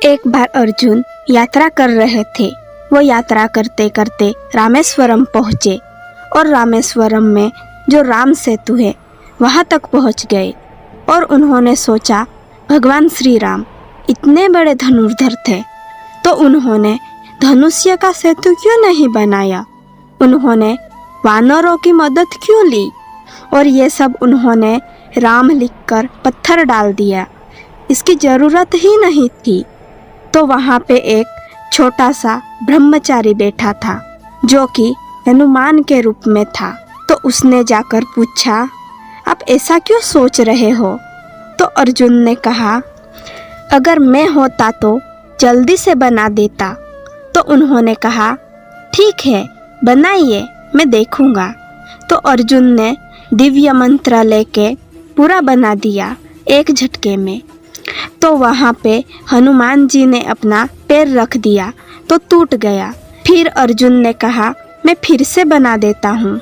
एक बार अर्जुन यात्रा कर रहे थे। वो यात्रा करते करते रामेश्वरम पहुँचे और रामेश्वरम में जो राम सेतु है वहाँ तक पहुँच गए। और उन्होंने सोचा भगवान श्री राम इतने बड़े धनुर्धर थे तो उन्होंने धनुष्य का सेतु क्यों नहीं बनाया, उन्होंने वानरों की मदद क्यों ली। और ये सब उन्होंने राम लिखकर पत्थर डाल दिया, इसकी ज़रूरत ही नहीं थी। तो वहाँ पे एक छोटा सा ब्रह्मचारी बैठा था जो कि हनुमान के रूप में था। तो उसने जाकर पूछा, आप ऐसा क्यों सोच रहे हो। तो अर्जुन ने कहा, अगर मैं होता तो जल्दी से बना देता। तो उन्होंने कहा, ठीक है बनाइए, मैं देखूँगा। तो अर्जुन ने दिव्य मंत्र लेके पूरा बना दिया एक झटके में। तो वहाँ पे हनुमान जी ने अपना पैर रख दिया तो टूट गया। फिर अर्जुन ने कहा, मैं फिर से बना देता हूँ,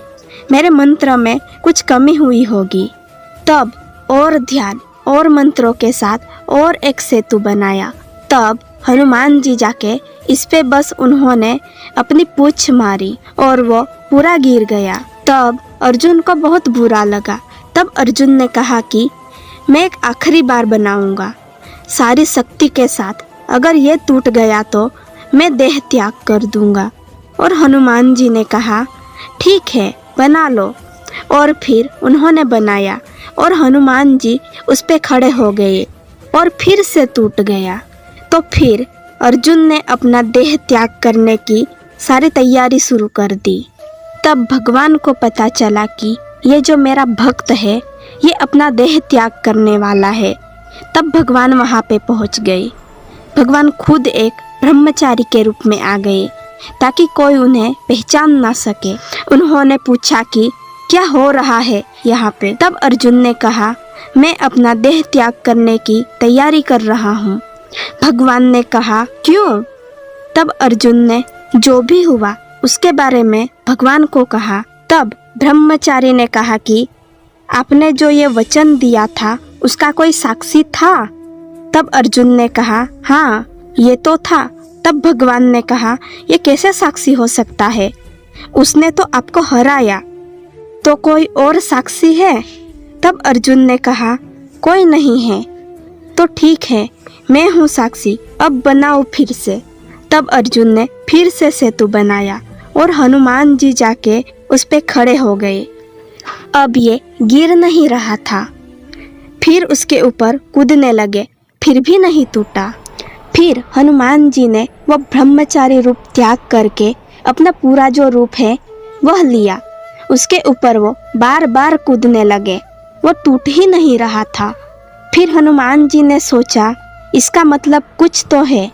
मेरे मंत्र में कुछ कमी हुई होगी। तब और ध्यान और मंत्रों के साथ और एक सेतु बनाया। तब हनुमान जी जाके इस पे बस उन्होंने अपनी पूंछ मारी और वो पूरा गिर गया। तब अर्जुन को बहुत बुरा लगा। तब अर्जुन ने कहा कि मैं एक आखिरी बार बनाऊंगा सारी शक्ति के साथ, अगर ये टूट गया तो मैं देह त्याग कर दूंगा। और हनुमान जी ने कहा, ठीक है बना लो। और फिर उन्होंने बनाया और हनुमान जी उस पे खड़े हो गए और फिर से टूट गया। तो फिर अर्जुन ने अपना देह त्याग करने की सारी तैयारी शुरू कर दी। तब भगवान को पता चला कि ये जो मेरा भक्त है ये अपना देह त्याग करने वाला है। तब भगवान वहाँ पे पहुँच गए। भगवान खुद एक ब्रह्मचारी के रूप में आ गए ताकि कोई उन्हें पहचान ना सके। उन्होंने पूछा कि क्या हो रहा है यहाँ पे। तब अर्जुन ने कहा, मैं अपना देह त्याग करने की तैयारी कर रहा हूँ। भगवान ने कहा, क्यों। तब अर्जुन ने जो भी हुआ उसके बारे में भगवान को कहा। तब ब्रह्मचारी ने कहा कि आपने जो ये वचन दिया था उसका कोई साक्षी था। तब अर्जुन ने कहा, हाँ ये तो था। तब भगवान ने कहा, ये कैसे साक्षी हो सकता है, उसने तो आपको हराया, तो कोई और साक्षी है। तब अर्जुन ने कहा, कोई नहीं है। तो ठीक है मैं हूँ साक्षी, अब बनाओ फिर से। तब अर्जुन ने फिर से सेतु बनाया और हनुमान जी जाके उस पे खड़े हो गए। अब ये गिर नहीं रहा था। फिर उसके ऊपर कूदने लगे, फिर भी नहीं टूटा। फिर हनुमान जी ने वह ब्रह्मचारी रूप त्याग करके अपना पूरा जो रूप है वह लिया। उसके ऊपर वो बार बार कूदने लगे, वो टूट ही नहीं रहा था। फिर हनुमान जी ने सोचा इसका मतलब कुछ तो है।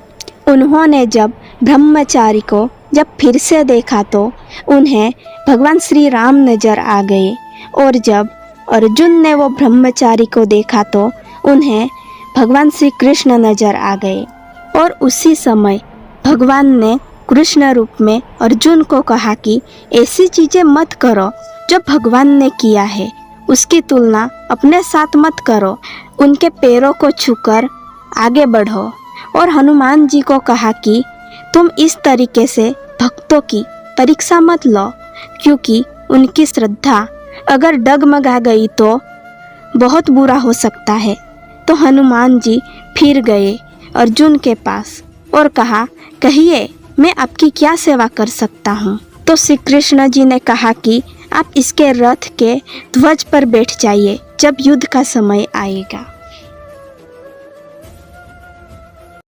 उन्होंने जब ब्रह्मचारी को जब फिर से देखा तो उन्हें भगवान श्री राम नजर आ गए। और जब अर्जुन ने वो ब्रह्मचारी को देखा तो उन्हें भगवान श्री कृष्ण नजर आ गए। और उसी समय भगवान ने कृष्ण रूप में अर्जुन को कहा कि ऐसी चीज़ें मत करो जो भगवान ने किया है, उसकी तुलना अपने साथ मत करो, उनके पैरों को छूकर आगे बढ़ो। और हनुमान जी को कहा कि तुम इस तरीके से भक्तों की परीक्षा मत लो, क्योंकि उनकी श्रद्धा अगर डगमगा गई तो बहुत बुरा हो सकता है। तो हनुमान जी फिर गए अर्जुन के पास और कहा, कहिए मैं आपकी क्या सेवा कर सकता हूँ। तो श्री कृष्ण जी ने कहा कि आप इसके रथ के ध्वज पर बैठ जाइए, जब युद्ध का समय आएगा।